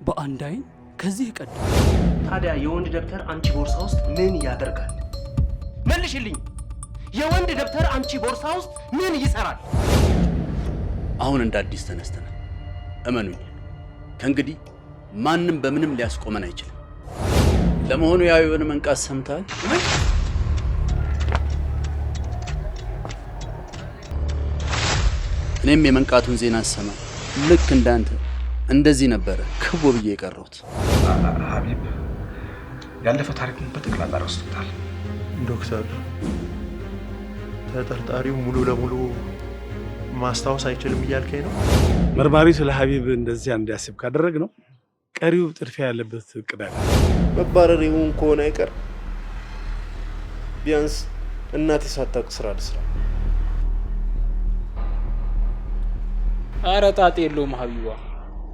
በአንድ አይን ከዚህ ቀደም ታዲያ የወንድ ደብተር አንቺ ቦርሳ ውስጥ ምን ያደርጋል? መልሽልኝ። የወንድ ደብተር አንቺ ቦርሳ ውስጥ ምን ይሰራል? አሁን እንደ አዲስ ተነስተናል። እመኑኝ፣ ከእንግዲህ ማንም በምንም ሊያስቆመን አይችልም። ለመሆኑ የአቢብን መንቃት ሰምተሃል? እኔም የመንቃቱን ዜና ሰማ። ልክ እንዳንተ እንደዚህ ነበረ ክቦ ብዬ የቀረሁት። ሀቢብ ያለፈ ታሪኩን በጠቅላላ ረስቶታል። ዶክተር ተጠርጣሪው ሙሉ ለሙሉ ማስታወስ አይችልም እያልከኝ ነው? መርማሪ ስለ ሀቢብ እንደዚያ እንዲያስብ ካደረግ ነው ቀሪው ጥድፊያ ያለበት እቅድ አለ። መባረሪውን ከሆነ አይቀር ቢያንስ እናቴ ሳታውቅ ስራ ልስራ። ኧረ ጣጣ የለውም ሀቢባ፣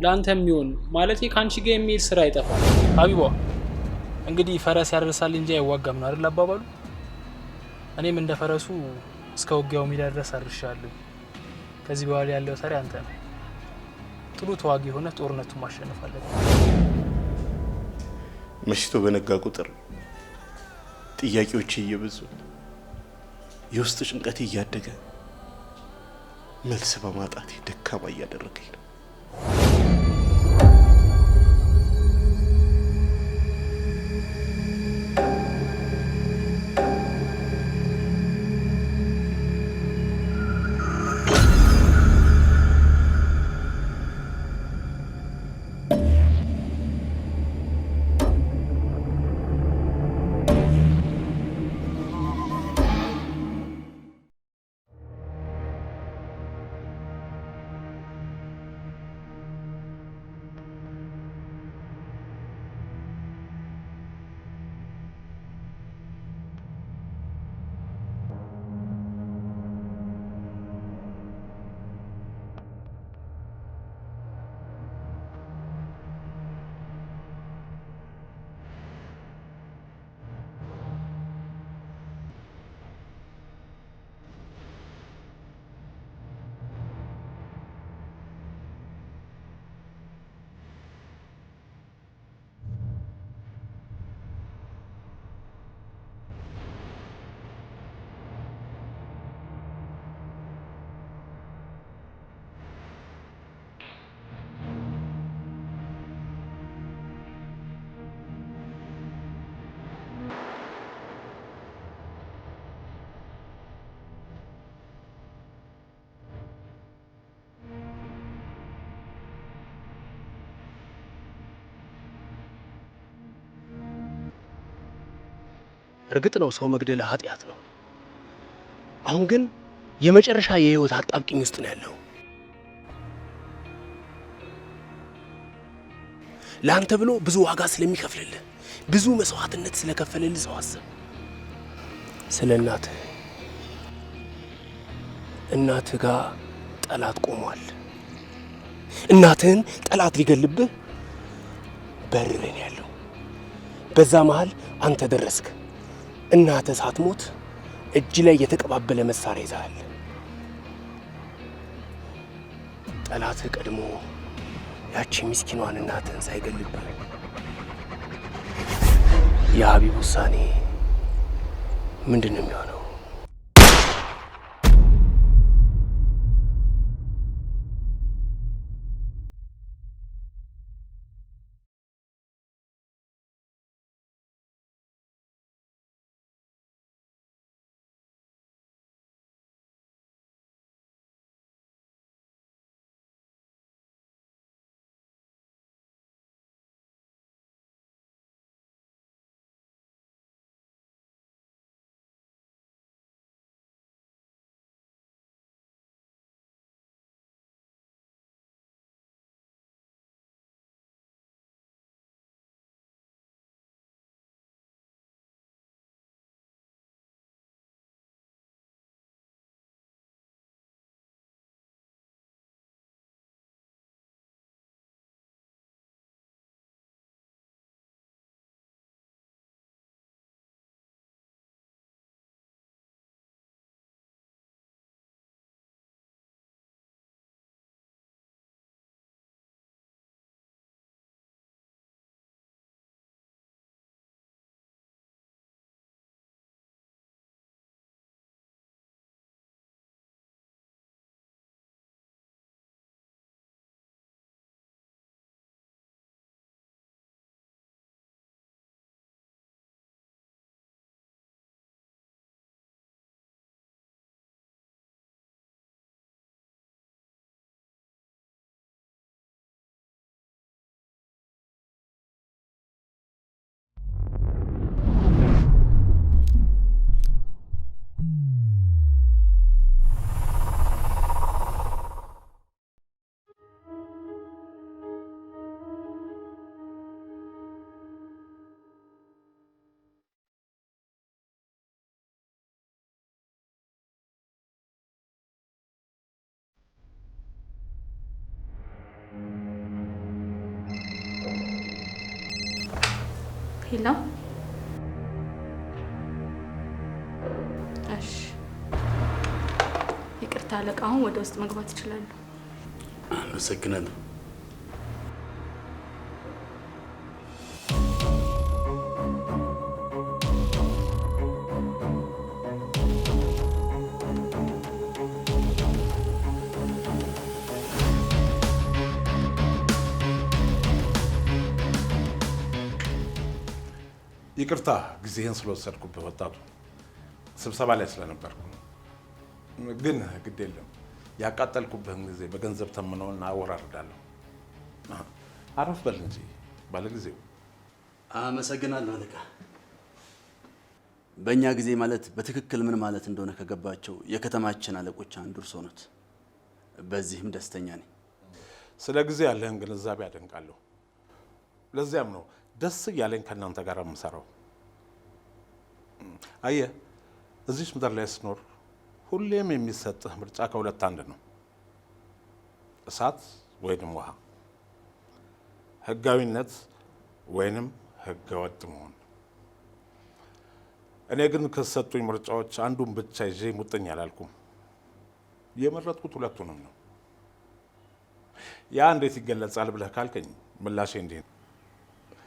ለአንተ የሚሆን ማለቴ ከአንቺ ጋር የሚሄድ ስራ አይጠፋም። ሀቢባ እንግዲህ ፈረስ ያደርሳል እንጂ አይዋጋም ነው አይደል አባባሉ? እኔም እንደ ፈረሱ እስከ ውጊያው ሜዳ ድረስ አድርሻለሁ። ከዚህ በኋላ ያለው ተሪ አንተ ነው። ጥሩ ተዋጊ ሆነ ጦርነቱን ማሸነፍ አለብን። መሽቶ በነጋ ቁጥር ጥያቄዎች እየበዙ የውስጥ ጭንቀት እያደገ መልስ በማጣት ደካማ እያደረገኝ ነው። እርግጥ ነው ሰው መግደል ኃጢአት ነው። አሁን ግን የመጨረሻ የህይወት አጣብቂኝ ውስጥ ነው ያለው። ለአንተ ብሎ ብዙ ዋጋ ስለሚከፍልልህ፣ ብዙ መስዋዕትነት ስለከፈልልህ ሰው አስብ። ስለ እናትህ ጋር ጠላት ቆሟል። እናትህን ጠላት ሊገልብህ በር ላይ ነው ያለው። በዛ መሃል አንተ ደረስክ። እናትህ ሳትሞት እጅ ላይ የተቀባበለ መሳሪያ ይዘሃል። ጠላትህ ቀድሞ ያቺ ምስኪኗን እናትህን ሳይገልብህ የሀቢብ ውሳኔ ምንድን ነው የሚሆነው? ሄሎ። እሺ ይቅርታ አለቃ፣ አሁን ወደ ውስጥ መግባት ይችላሉ። አመሰግናለሁ። ይቅርታ ጊዜህን ስለወሰድኩብህ ወጣቱ፣ ስብሰባ ላይ ስለነበርኩ። ግን ግድ የለም ያቃጠልኩብህን ጊዜ በገንዘብ ተምነውና አወራርዳለሁ። አረፍ በል እንጂ ባለጊዜው። አመሰግናለሁ አለቃ። በእኛ ጊዜ ማለት በትክክል ምን ማለት እንደሆነ ከገባቸው የከተማችን አለቆች አንዱ እርስዎ ኖት። በዚህም ደስተኛ ነኝ። ስለ ጊዜ ያለህን ግንዛቤ አደንቃለሁ። ለዚያም ነው ደስ እያለኝ ከእናንተ ጋር የምሰራው። አየህ፣ እዚች ምድር ላይ ስኖር ሁሌም የሚሰጥህ ምርጫ ከሁለት አንድ ነው፣ እሳት ወይንም ውሃ፣ ህጋዊነት ወይንም ህገወጥ መሆን። እኔ ግን ከሰጡኝ ምርጫዎች አንዱን ብቻ ይዤ ሙጥኝ አላልኩም። የመረጥኩት ሁለቱንም ነው። ያ እንዴት ይገለጻል ብለህ ካልከኝ ምላሼ እንዲህ ነው።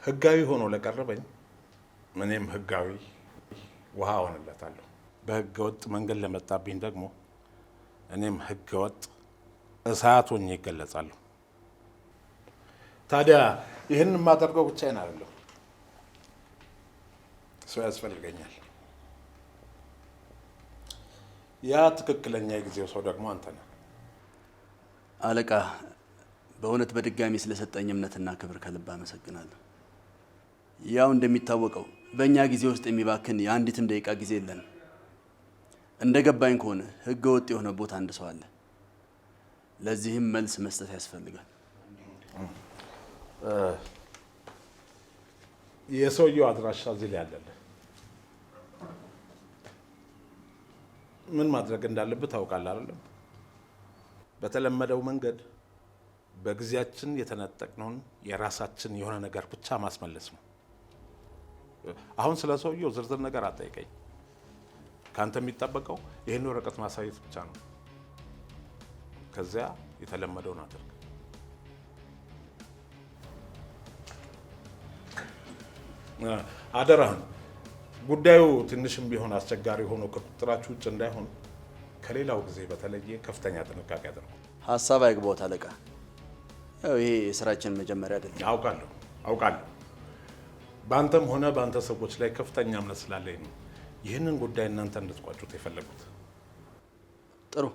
ህጋዊ ሆኖ ለቀረበኝ እኔም ህጋዊ ውሃ ሆንለታለሁ። በህገ ወጥ መንገድ ለመጣብኝ ደግሞ እኔም ህገ ወጥ እሳት ሆኜ ይገለጻለሁ። ታዲያ ይህን የማደርገው ብቻዬን አይደለሁ፣ ሰው ያስፈልገኛል። ያ ትክክለኛ የጊዜው ሰው ደግሞ አንተ ነህ። አለቃ፣ በእውነት በድጋሚ ስለሰጠኝ እምነትና ክብር ከልብ አመሰግናለሁ። ያው እንደሚታወቀው በእኛ ጊዜ ውስጥ የሚባክን የአንዲትም ደቂቃ ጊዜ የለንም። እንደ ገባኝ ከሆነ ህገ ወጥ የሆነ ቦታ አንድ ሰው አለ። ለዚህም መልስ መስጠት ያስፈልጋል። የሰውየው አድራሻ እዚህ ላይ አለልህ። ምን ማድረግ እንዳለብህ ታውቃለህ አይደለም? በተለመደው መንገድ በጊዜያችን የተነጠቅነውን የራሳችን የሆነ ነገር ብቻ ማስመለስ ነው። አሁን ስለ ሰውየው ዝርዝር ነገር አጠይቀኝ። ካንተ የሚጠበቀው ይህን ወረቀት ማሳየት ብቻ ነው። ከዚያ የተለመደውን አድርግ። አደራህን ጉዳዩ ትንሽም ቢሆን አስቸጋሪ ሆኖ ከቁጥጥራችሁ ውጭ እንዳይሆን ከሌላው ጊዜ በተለየ ከፍተኛ ጥንቃቄ አድርጉ። ሀሳብ አይግባዎት አለቃ። ያው ይሄ የስራችን መጀመሪያ አይደለም። አውቃለሁ። በአንተም ሆነ በአንተ ሰዎች ላይ ከፍተኛ እምነት ስላለኝ ነው ይህንን ጉዳይ እናንተ እንድትቋጩት የፈለጉት። ጥሩ።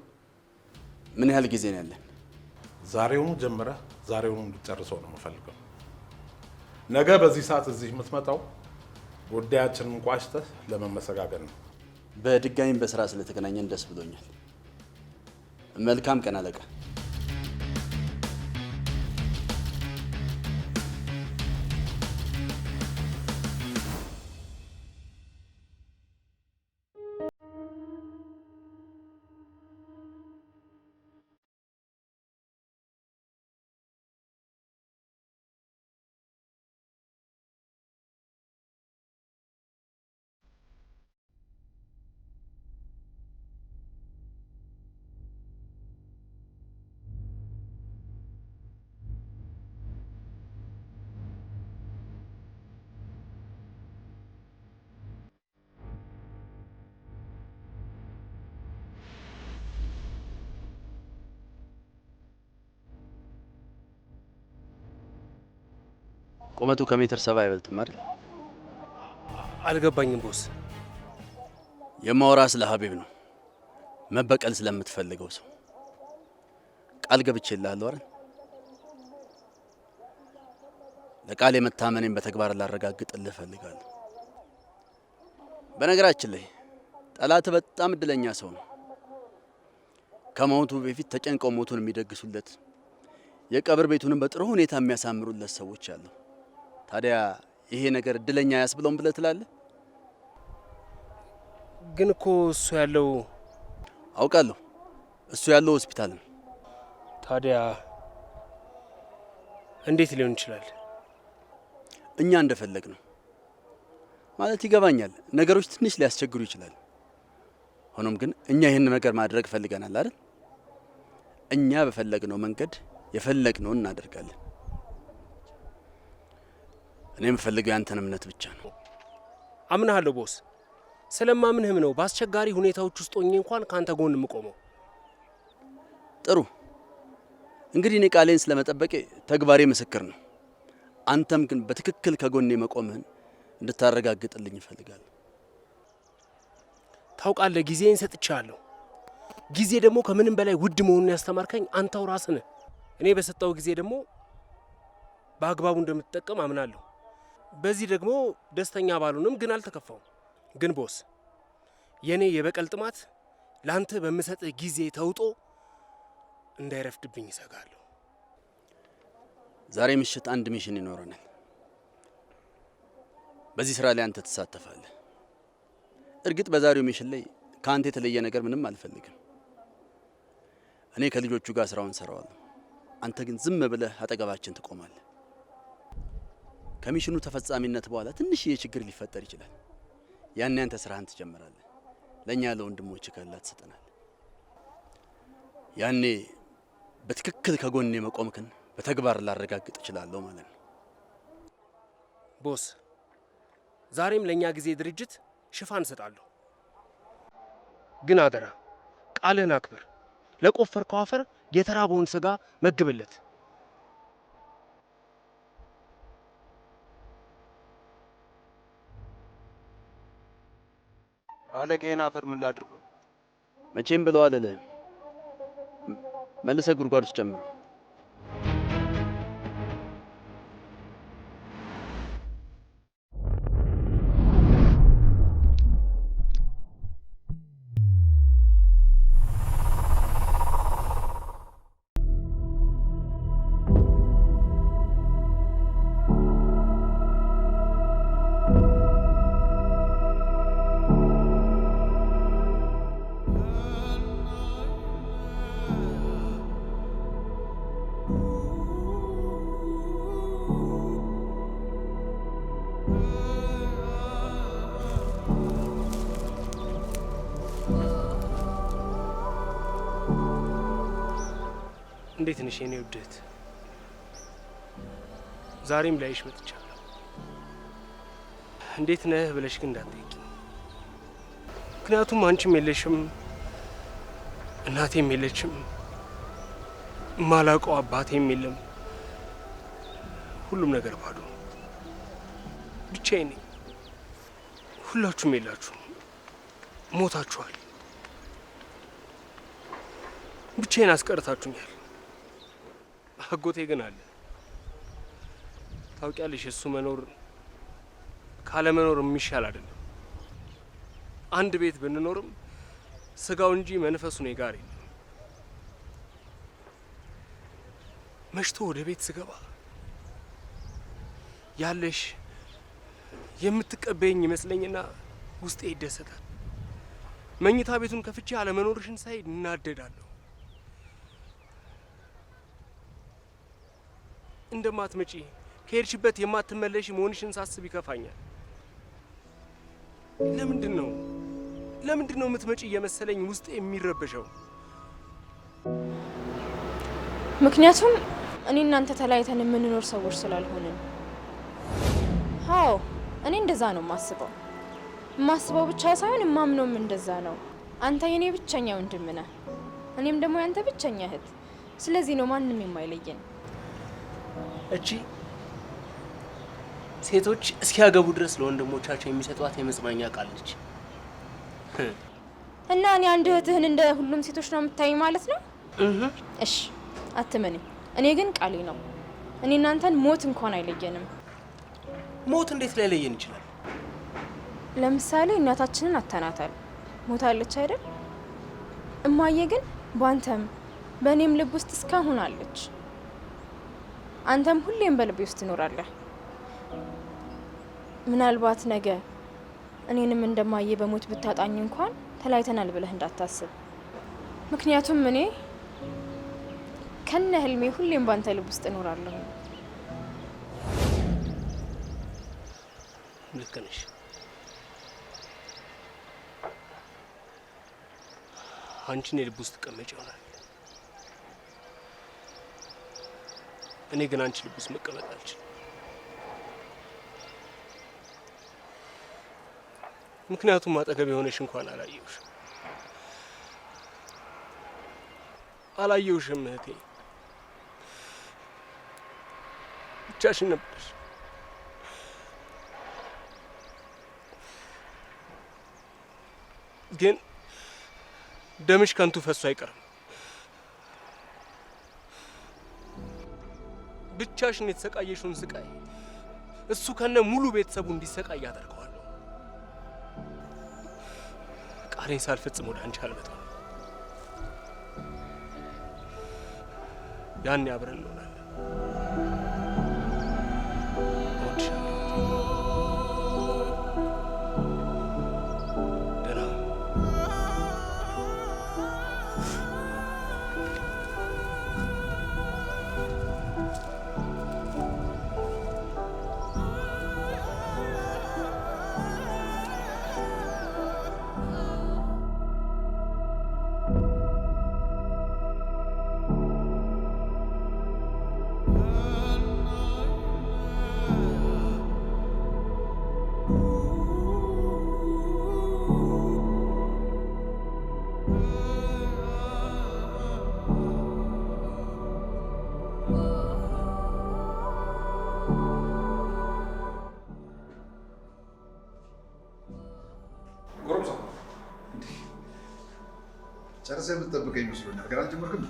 ምን ያህል ጊዜ ነው ያለን? ዛሬውኑ ጀምረህ ዛሬውኑ እንድትጨርሰው ነው የምፈልገው። ነገ በዚህ ሰዓት እዚህ የምትመጣው ጉዳያችንን ቋጭተህ ለመመሰጋገን ነው። በድጋሚም በስራ ስለተገናኘን ደስ ብሎኛል። መልካም ቀን አለቃ። ቁመቱ ከሜትር 70 አይበልጥም አይደል? አልገባኝም ቦስ። የማወራ ስለ ሀቢብ ነው፣ መበቀል ስለምትፈልገው ሰው። ቃል ገብቼልሃለሁ አይደል? ለቃል የመታመኔን በተግባር ላረጋግጥልህ እፈልጋለሁ። በነገራችን ላይ ጠላት በጣም እድለኛ ሰው ነው። ከሞቱ በፊት ተጨንቀው ሞቱን የሚደግሱለት፣ የቀብር ቤቱንም በጥሩ ሁኔታ የሚያሳምሩለት ሰዎች አሉ። ታዲያ ይሄ ነገር እድለኛ ያስብለውም ብለህ ትላለህ? ግን እኮ እሱ ያለው አውቃለሁ፣ እሱ ያለው ሆስፒታል ነው። ታዲያ እንዴት ሊሆን ይችላል? እኛ እንደፈለግ ነው። ማለት ይገባኛል፣ ነገሮች ትንሽ ሊያስቸግሩ ይችላል። ሆኖም ግን እኛ ይህን ነገር ማድረግ ፈልገናል አይደል? እኛ በፈለግነው መንገድ የፈለግነውን እናደርጋለን። እኔ የምፈልገው ያንተን እምነት ብቻ ነው። አምናለሁ ቦስ። ስለማምንህም ነው በአስቸጋሪ ሁኔታዎች ውስጥ ሆኜ እንኳን ካንተ ጎን የምቆመው። ጥሩ። እንግዲህ እኔ ቃሌን ስለመጠበቄ ተግባሬ ምስክር ነው። አንተም ግን በትክክል ከጎኔ መቆምህን እንድታረጋግጥልኝ እፈልጋለሁ። ታውቃለህ፣ ጊዜን ሰጥቻለሁ። ጊዜ ደግሞ ከምንም በላይ ውድ መሆኑን ያስተማርከኝ አንተው ራስህ ነህ። እኔ በሰጠው ጊዜ ደግሞ በአግባቡ እንደምትጠቀም አምናለሁ። በዚህ ደግሞ ደስተኛ ባልሆንም ግን አልተከፋውም። ግን ቦስ፣ የኔ የበቀል ጥማት ላንተ በምሰጥህ ጊዜ ተውጦ እንዳይረፍድብኝ ይሰጋለሁ። ዛሬ ምሽት አንድ ሚሽን ይኖረናል። በዚህ ስራ ላይ አንተ ትሳተፋለህ። እርግጥ በዛሬው ሚሽን ላይ ከአንተ የተለየ ነገር ምንም አልፈልግም። እኔ ከልጆቹ ጋር ስራውን ሰራዋለሁ። አንተ ግን ዝም ብለህ አጠገባችን ትቆማለህ። ከሚሽኑ ተፈጻሚነት በኋላ ትንሽዬ ችግር ሊፈጠር ይችላል። ያኔ አንተ ስራህን ትጀምራለህ። ለእኛ ለወንድሞች ከላ ትሰጠናል። ያኔ በትክክል ከጎኔ መቆምክን በተግባር ላረጋግጥ እችላለሁ ማለት ነው። ቦስ፣ ዛሬም ለእኛ ጊዜ ድርጅት ሽፋን እሰጣለሁ። ግን አደራ ቃልህን አክብር። ለቆፈርከው አፈር የተራበውን ስጋ መግብለት። አለቃዬን አፈር ምን ላድርገው? መቼም ብለው አልልህም። መልሰህ ጉድጓድ ውስጥ ጨምር። እንዴት ነሽ የኔ ውድት? ዛሬም ላይሽ መጥቻለሁ። እንዴት ነህ ብለሽ ግን እንዳትጠይቂ። ምክንያቱም አንቺም የለሽም፣ እናቴም የለችም፣ ማላውቀው አባቴም የለም። ሁሉም ነገር ባዶ፣ ብቻዬን ነኝ። ሁላችሁም የላችሁም፣ ሞታችኋል። ብቻዬን አስቀርታችሁኛል። አጎቴ ግን አለ። ታውቂያለሽ፣ እሱ መኖር ካለ መኖር የሚሻል አይደለም። አንድ ቤት ብንኖርም ስጋው እንጂ መንፈሱ እኔ ጋር የለም። መሽቶ ወደ ቤት ስገባ ያለሽ የምትቀበይኝ ይመስለኝና ውስጤ ይደሰታል። መኝታ ቤቱን ከፍቼ አለመኖርሽን ሳይ እናደዳለሁ። እንደማትመጪ ከሄድሽበት የማትመለሽ መሆንሽን ሳስብ ይከፋኛል። ለምንድን ነው የምትመጪ እየመሰለኝ ውስጤ የሚረበሸው? ምክንያቱም እኔ እናንተ ተለያይተን የምንኖር ሰዎች ስላልሆንን። አዎ እኔ እንደዛ ነው የማስበው። የማስበው ብቻ ሳይሆን የማምነውም እንደዛ ነው። አንተ የኔ ብቸኛ ወንድም ነህ፣ እኔም ደግሞ ያንተ ብቸኛ እህት። ስለዚህ ነው ማንም የማይለየን። እቺ ሴቶች እስኪያገቡ ድረስ ለወንድሞቻቸው የሚሰጧት የመጽናኛ ቃል ነች። እና እኔ አንድ እህትህን እንደ ሁሉም ሴቶች ነው የምታይ ማለት ነው? እሺ አትመኝ። እኔ ግን ቃሌ ነው። እኔ እናንተን ሞት እንኳን አይለየንም። ሞት እንዴት ላይለየን ይችላል? ለምሳሌ እናታችንን አተናታል፣ ሞታለች አይደል? እማዬ ግን ባንተም በእኔም ልብ ውስጥ እስካሁን አለች። አንተም ሁሌም በልቤ ውስጥ ትኖራለህ። ምናልባት ነገ እኔንም እንደማዬ በሞት ብታጣኝ እንኳን ተለያይተናል ብለህ እንዳታስብ። ምክንያቱም እኔ ከነ ህልሜ ሁሌም ባንተ ልብ ውስጥ እኖራለሁ። ልክ ነሽ። አንቺ እኔ ልብ ውስጥ ተቀመጭ ይሆናል። እኔ ግን አንቺ ልብ ውስጥ መቀመጥ አልችልም። ምክንያቱም አጠገብ የሆነሽ እንኳን አላየሁሽም እህቴ፣ ብቻሽን ነበርሽ። ግን ደምሽ ከንቱ ፈሶ አይቀርም። ብቻሽን የተሰቃየሽውን ስቃይ እሱ ከነ ሙሉ ቤተሰቡ እንዲሰቃይ ያደርገዋለሁ። ቃሌን ሳልፈጽም ወደ አንቺ አልመጣም። ያኔ አብረን እንሆናለን። ጨርሰህ የምትጠብቀኝ መስሎኛል። ገና አልጀመርክም?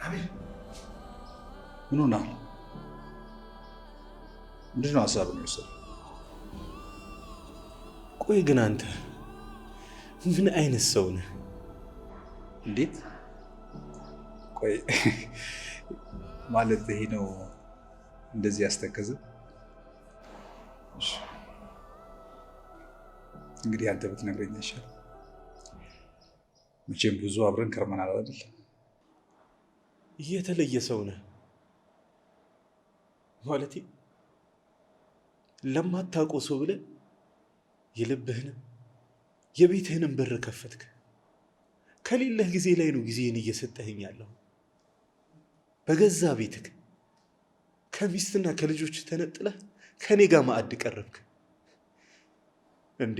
አቤል ምን ሆነሃል? ምንድን ነው ሀሳብን የወሰደው? ቆይ ግን አንተ ምን አይነት ሰው ነህ? እንዴት? ቆይ ማለት ይሄ ነው እንደዚህ ያስተከዘ? እንግዲህ አንተ ብትነግረኝ ይሻላል። መቼም ብዙ አብረን ከርመናል አይደል? የተለየ ሰው ነህ ማለቴ ለማታውቀው ሰው ብለህ የልብህንም የቤትህንም በር ከፈትክ። ከሌለህ ጊዜ ላይ ነው ጊዜህን እየሰጠህኝ ያለው። በገዛ ቤትክ ከሚስትና ከልጆች ተነጥለህ ከኔ ጋር ማዕድ ቀረብክ እንዴ?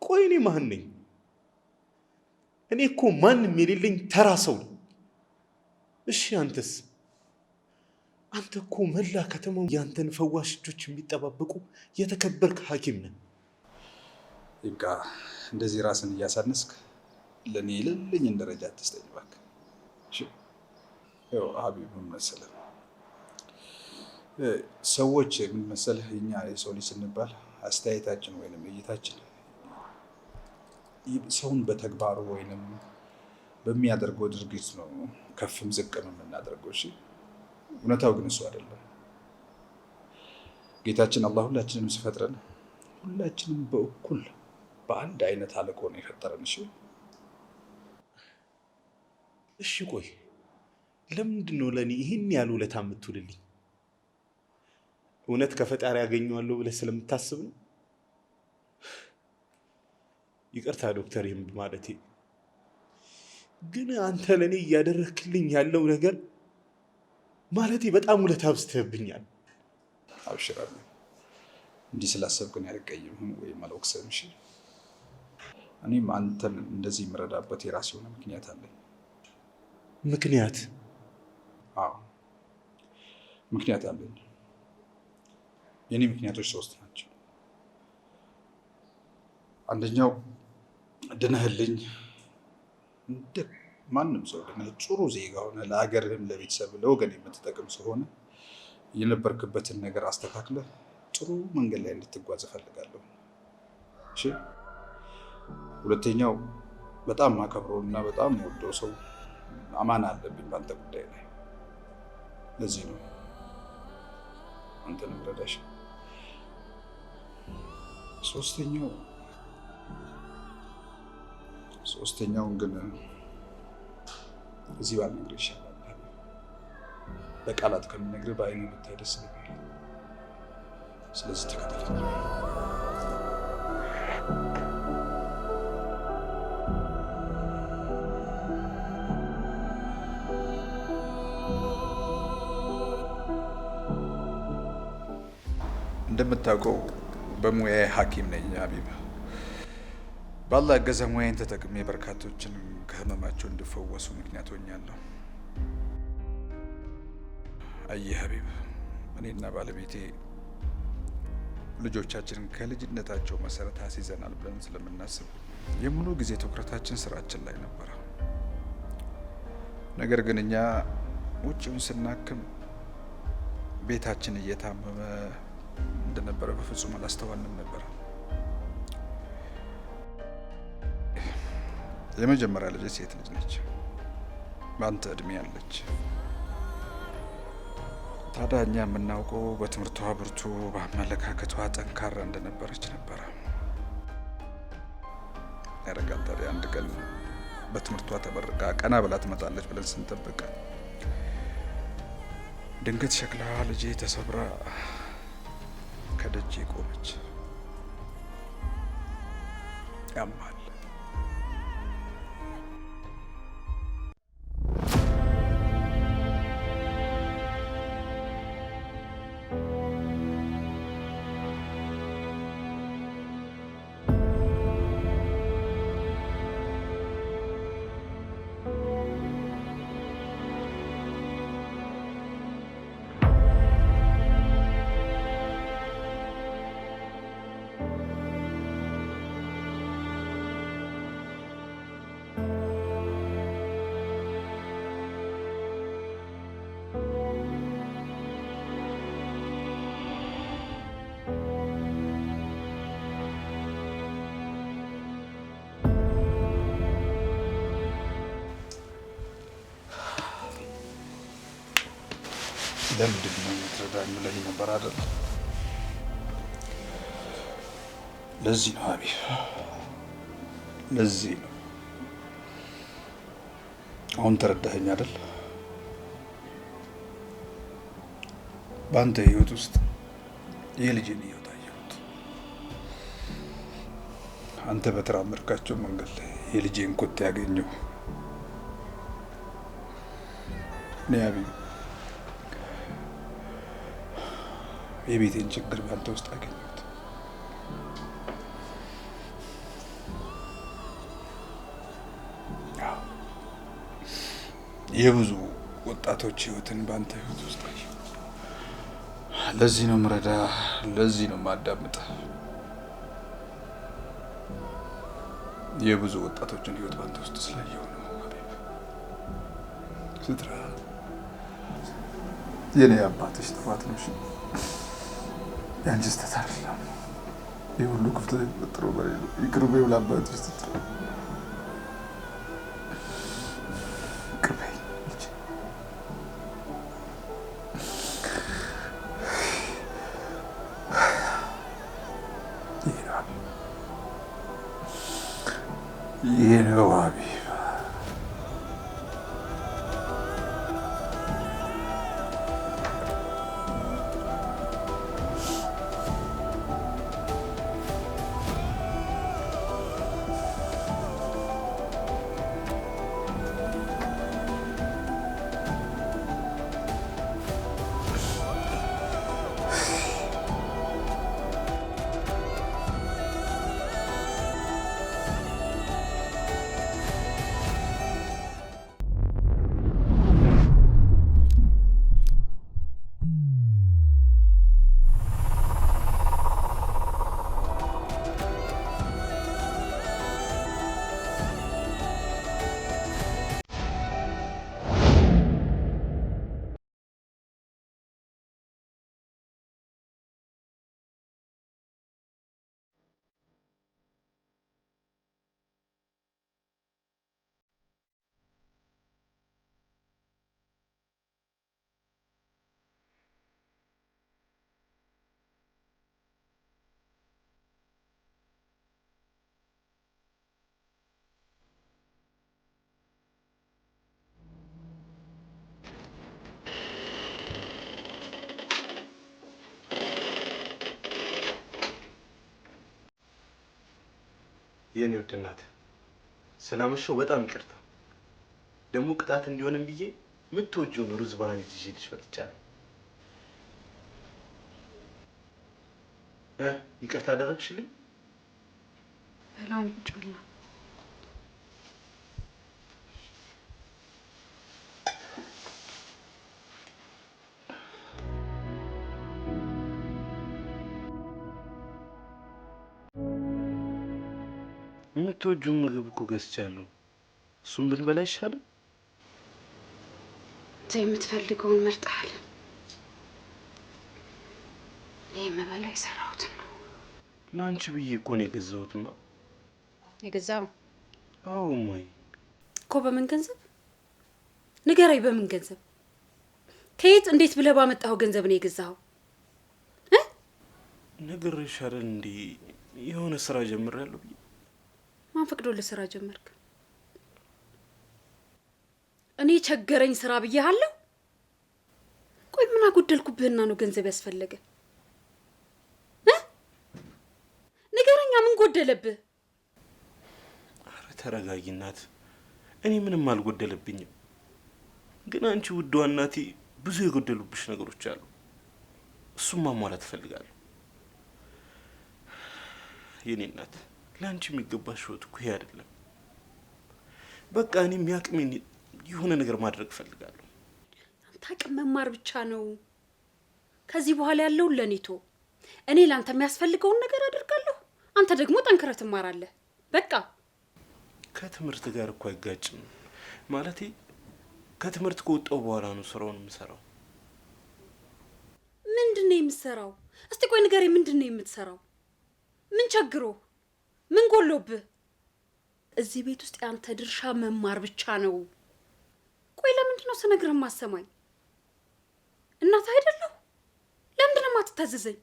ቆይ እኔ ማን ነኝ? እኔ እኮ ማንም የሌለኝ ተራ ሰው ነው። እሺ አንተስ? አንተ እኮ መላ ከተማው ያንተን ፈዋሽ እጆች የሚጠባበቁ የተከበርክ ሐኪም ነህ። ይብቃ፣ እንደዚህ ራስን እያሳነስክ ለእኔ የሌለኝን ደረጃ አትስጠኝ እባክህ። ይኸው ሀቢብ ምን መሰለህ፣ ሰዎች ምን መሰለህ፣ እኛ የሰው ልጅ ስንባል አስተያየታችን ወይንም እይታችን ሰውን በተግባሩ ወይንም በሚያደርገው ድርጊት ነው ከፍም ዝቅም የምናደርገው። እሺ፣ እውነታው ግን እሱ አይደለም። ጌታችን አላህ ሁላችንም ሲፈጥረን ሁላችንም በእኩል በአንድ አይነት አለቆ ነው የፈጠረን። እሺ ቆይ ለምንድን ነው ለእኔ ይህን ያህል ውለታ የምትውልልኝ? እውነት ከፈጣሪ ያገኘዋለሁ ብለህ ስለምታስብ ነው? ይቅርታ ዶክተር፣ ይህም ማለቴ ግን አንተ ለእኔ እያደረክልኝ ያለው ነገር ማለቴ በጣም ውለታ አብዝተህብኛል። አብሽራለሁ፣ እንዲህ ስላሰብክን ያልቀይምህም ወይም አልወቅስህም። እሺ፣ እኔም አንተን እንደዚህ የምረዳበት የራሴ የሆነ ምክንያት አለኝ። ምክንያት? አዎ ምክንያት አለኝ። የኔ ምክንያቶች 3 ናቸው። አንደኛው ድነህልኝ እንደ ማንም ሰው ድነህ ጥሩ ዜጋ ሆነ ለሀገርህም ለቤተሰብ ለወገን የምትጠቅም ስለሆነ የነበርክበትን ነገር አስተካክለህ ጥሩ መንገድ ላይ እንድትጓዝ እፈልጋለሁ። እሺ። ሁለተኛው በጣም ማከብረው እና በጣም ወደው ሰው አማና አለብኝ በአንተ ጉዳይ ላይ። ለዚህ ነው አንተንም ረዳሽ። ሶስተኛውን ግን እዚህ ባልነግርህ ይሻላል። በቃላት ከምነግርህ በአይኔ ብታይ ደስ ይለኛል። ስለዚህ ተከታተል። እንደምታውቀው በሙያዬ ሐኪም ነኝ ሀቢብ። ባላህ እገዛ ሙያዬን ተጠቅሜ በርካቶችን ከህመማቸው እንዲፈወሱ ምክንያት ሆኛለሁ። አየህ ሀቢብ፣ እኔና ባለቤቴ ልጆቻችንን ከልጅነታቸው መሰረት አስይዘናል ብለን ስለምናስብ የሙሉ ጊዜ ትኩረታችን ስራችን ላይ ነበረ። ነገር ግን እኛ ውጭውን ስናክም ቤታችን እየታመመ እንደነበረ በፍጹም አላስተዋልንም ነበር። የመጀመሪያ ልጅ ሴት ልጅ ነች፣ በአንተ እድሜ ያለች። ታዲያ እኛ የምናውቀው በትምህርቷ ብርቱ፣ በአመለካከቷ ጠንካራ እንደነበረች ነበረ። ያረጋል ታዲያ አንድ ቀን በትምህርቷ ተመርቃ ቀና ብላ ትመጣለች ብለን ስንጠብቅ ድንገት ሸክላዋ ልጄ ተሰብራ ከደጄ ቆመች። ያማል። ለምንድን ነው የምትረዳኝ ብለህ ነበር አይደል? ለዚህ ነው ሀቢብ፣ ለዚህ ነው። አሁን ተረዳኸኝ አይደል? በአንተ ህይወት ውስጥ የልጄን ህይወት አየሁት። አንተ በተራመድካቸው መንገድ ላይ የልጄን ኮቴ ያገኘው እኔ ሀቢብ የቤቴን ችግር ባንተ ውስጥ አገኘሁት። የብዙ ወጣቶች ህይወትን ባንተ ህይወት ውስጥ አየሁ። ለዚህ ነው ምረዳ፣ ለዚህ ነው ማዳምጥ። የብዙ ወጣቶችን ህይወት ባንተ ውስጥ ስላየሁ ነው ሀቢብ። ስትራ የኔ አባትሽ ጥፋት ነው። ያንቺ ስህተት አይደለም። የሁሉ ክፍተት የተፈጠረው በእኔ ነው። ይቅር በይው ለአባትሽ ስትራ። ይቅር በይኝ ልጄ። ይሄ ነው ሀቢብ። የኔ ውድ እናት ስላመሸው በጣም ይቅርታ። ደግሞ ቅጣት እንዲሆንም ብዬ የምትወጂውን ሩዝ ባህን ይዤልሽ መጥቻለሁ። ይቅርታ አደረግሽልኝ? ሰላም ጭላ የምትወጂውን ምግብ እኮ ገዝቻለሁ። እሱን ብንበላ ይሻላል። የምትፈልገውን መርጠሃል። እኔ የምበላ የሰራሁትን ነው። ለአንቺ ብዬ እኮ ነው የገዛሁትማ። የገዛው? አዎ እማዬ። እኮ በምን ገንዘብ ንገረኝ። በምን ገንዘብ? ከየት እንዴት ብለህ ባመጣኸው ገንዘብ ነው የገዛኸው? ነግሬሽ አይደል እንዴ የሆነ ስራ ጀምሬያለሁ ብዬ። ማን ፈቅዶልህ ስራ ጀመርክ? እኔ ቸገረኝ ስራ ብዬሃለሁ። ቆይ ምን አጎደልኩብህና ነው ገንዘብ ያስፈለገ? ንገረኛ፣ ምን ጎደለብህ? አረ ተረጋጊ እናት፣ እኔ ምንም አልጎደለብኝም። ግን አንቺ ውዷ እናቴ ብዙ የጎደሉብሽ ነገሮች አሉ። እሱም ማሟላት እፈልጋለሁ። የኔ እናት፣ ለአንቺ የሚገባሽ ህይወት እኮ ይሄ አይደለም። በቃ እኔ የሚያቅሜን የሆነ ነገር ማድረግ እፈልጋለሁ። አንተ አቅም መማር ብቻ ነው። ከዚህ በኋላ ያለውን ለኔ ተው። እኔ ላንተ የሚያስፈልገውን ነገር አደርጋለሁ፣ አንተ ደግሞ ጠንክረህ ትማራለህ። በቃ ከትምህርት ጋር እኮ አይጋጭም። ማለቴ ከትምህርት ከወጣሁ በኋላ ነው ስራውን የምሰራው። ምንድነው የምትሰራው? እስቲ ቆይ ንገረኝ፣ ምንድነው የምትሰራው? ምን ቸግሮ? ምን ጎሎብህ? እዚህ ቤት ውስጥ ያንተ ድርሻ መማር ብቻ ነው። ቆይ ለምንድን ነው ስነግርህ ማሰማኝ? እናት አይደለሁ? ለምንድን ነው የማትታዘዘኝ?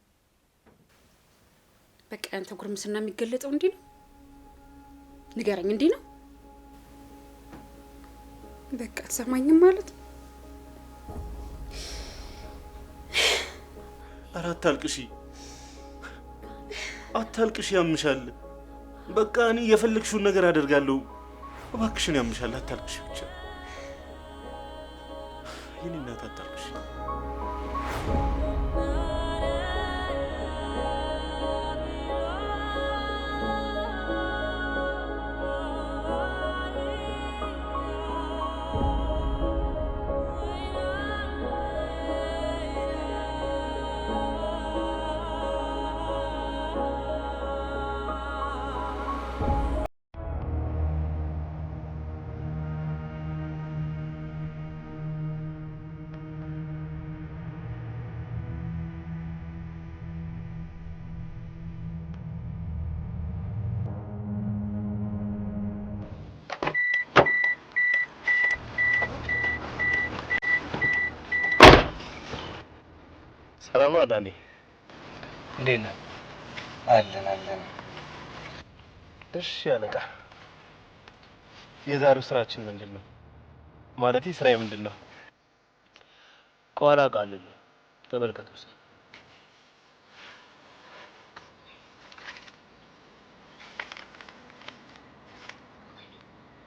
በቃ ያንተ ጉርምስና የሚገለጠው እንዲህ ነው? ንገረኝ፣ እንዲህ ነው? በቃ አትሰማኝም ማለት ነው? ኧረ አታልቅሺ፣ አታልቅሺ፣ ያምሻል። በቃ እኔ የፈለግሽውን ነገር አደርጋለሁ። እባክሽን ያምሻል፣ አታልቅሺ ብቻ። የኔ እናት አታልቅሺ። ሰላም ነው አዳኒ? እንዴት ነህ? አለን። እሺ አለቃ፣ የዛሬው ስራችን ምንድን ነው? ማለቴ ስራዬ ምንድን ነው? ከኋላ ቃል ተመልከቱ።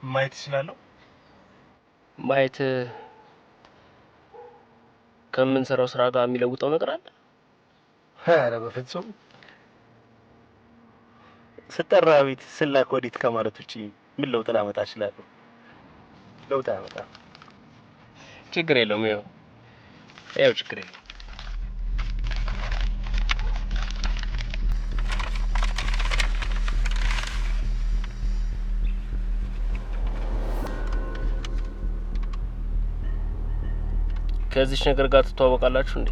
ማየት ይችላለሁ? ማየት ከምንሰራው ስራ ጋር የሚለውጠው ነገር አለ? ኧረ በፍጹም። ስጠራ ቤት ስላክ ወዲት ከማለት ውጪ ምን ለውጥ ላመጣ እችላለሁ? ለውጥ አያመጣም። ችግር የለውም። ይኸው ችግር የለውም። ከዚህ ነገር ጋር ትተዋወቃላችሁ እንዴ?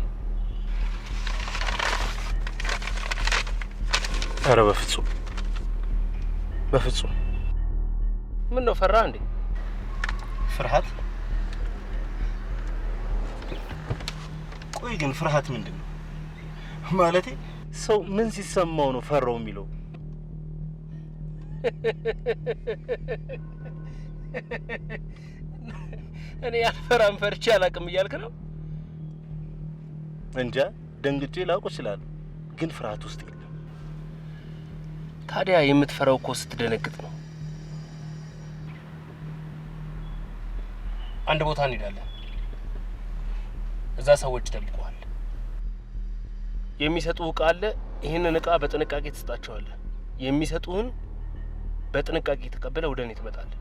ኧረ በፍጹም በፍጹም። ምን ነው ፈራ እንዴ? ፍርሃት? ቆይ ግን ፍርሃት ምንድን ነው? ማለቴ ሰው ምን ሲሰማው ነው ፈራው የሚለው? እኔ ያልፈራም ፈርቼ አላውቅም እያልክ ነው? እንጃ፣ ደንግጬ ላውቅ እችላለሁ፣ ግን ፍርሃት ውስጥ የለም። ታዲያ የምትፈራው እኮ ስትደነግጥ ነው። አንድ ቦታ እንሄዳለን። እዛ ሰዎች ይጠብቁሃል። የሚሰጡ ዕቃ አለ። ይህንን እቃ በጥንቃቄ ትሰጣቸዋለህ። የሚሰጡህን በጥንቃቄ ተቀበለ ወደ እኔ ትመጣለህ።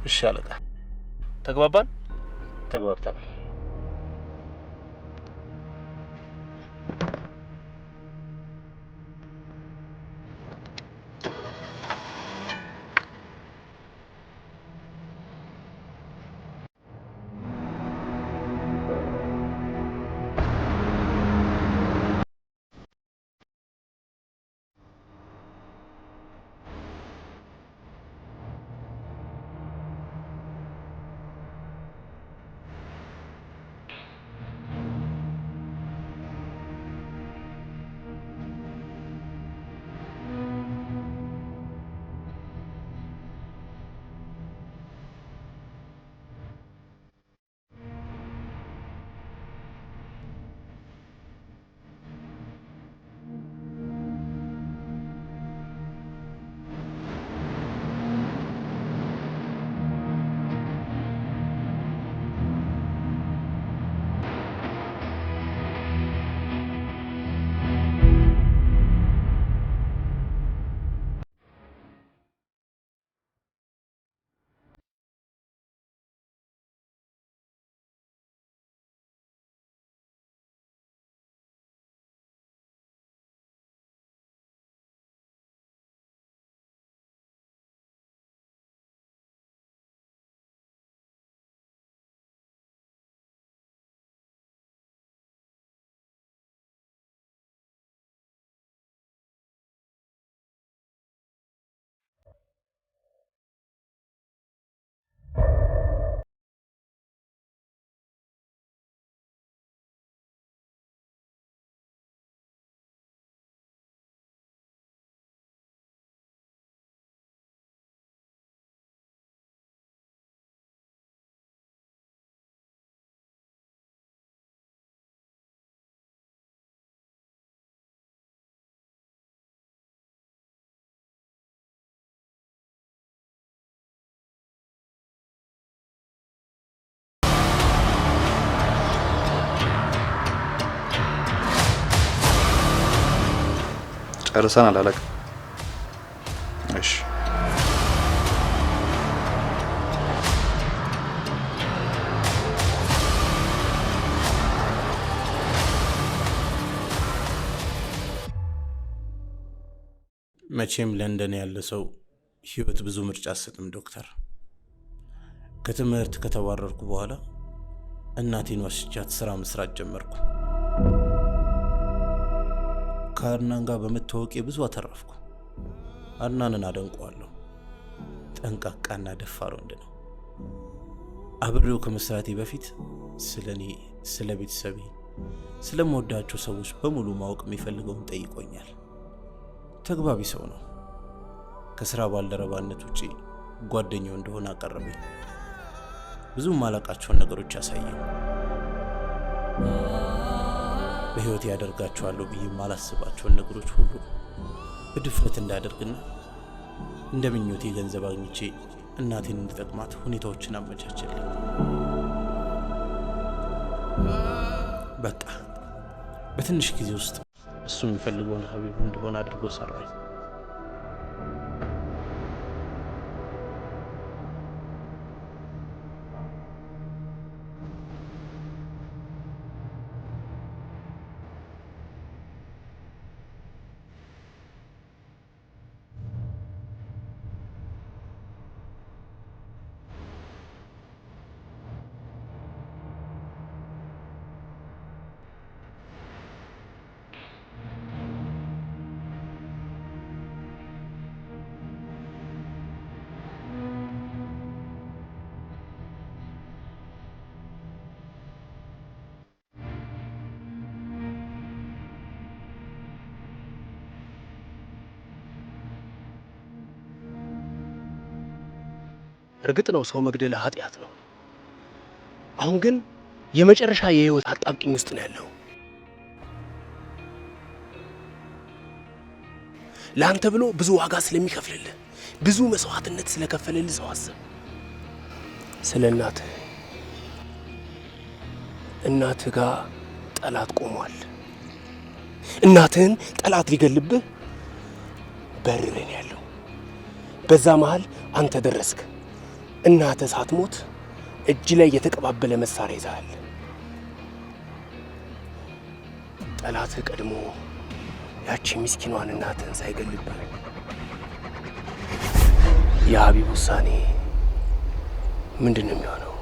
እሺ አለቃ። ተግባባን? ተግባብተናል። ጨርሰናል አለቃ። እሺ መቼም ለንደን ያለ ሰው ህይወት ብዙ ምርጫ አትሰጥም ዶክተር። ከትምህርት ከተባረርኩ በኋላ እናቴን ወስጃት ስራ መስራት ጀመርኩ። ከአድናን ጋር በመተዋወቄ ብዙ አተረፍኩ። አድናንን አደንቀዋለሁ። ጠንቃቃና ደፋር ወንድ ነው። አብሬው ከመስራቴ በፊት ስለኔ፣ ስለ ቤተሰቤ፣ ስለምወዳቸው ሰዎች በሙሉ ማወቅ የሚፈልገውን ጠይቆኛል። ተግባቢ ሰው ነው። ከስራ ባልደረባነት ውጪ ጓደኛው እንደሆነ አቀረበኝ። ብዙ ማላቃቸውን ነገሮች ያሳየኝ። በህይወት ያደርጋቸዋለሁ ብዬ ማላስባቸውን ነገሮች ሁሉ በድፍረት እንዳደርግና እንደ ምኞቴ ገንዘብ አግኝቼ እናቴን እንድጠቅማት ሁኔታዎችን አመቻችልኝ። በቃ በትንሽ ጊዜ ውስጥ እሱ የሚፈልገውን ሀቢብ እንደሆነ አድርጎ ሰራኝ። እርግጥ ነው ሰው መግደል ኃጢአት ነው። አሁን ግን የመጨረሻ የህይወት አጣብቂኝ ውስጥ ነው ያለው። ለአንተ ብሎ ብዙ ዋጋ ስለሚከፍልልህ፣ ብዙ መስዋዕትነት ስለከፈልልህ ሰው አስብ። ስለ እናትህ ጋር ጠላት ቆሟል። እናትህን ጠላት ሊገልብህ በር ላይ ነው ያለው። በዛ መሃል አንተ ደረስክ። እናትህ ሳትሞት እጅ ላይ የተቀባበለ መሳሪያ ይዘሃል። ጠላትህ ቀድሞ ያቺ ምስኪኗን እናትህን ሳይገልብህ የሀቢብ ውሳኔ ምንድን ነው የሚሆነው?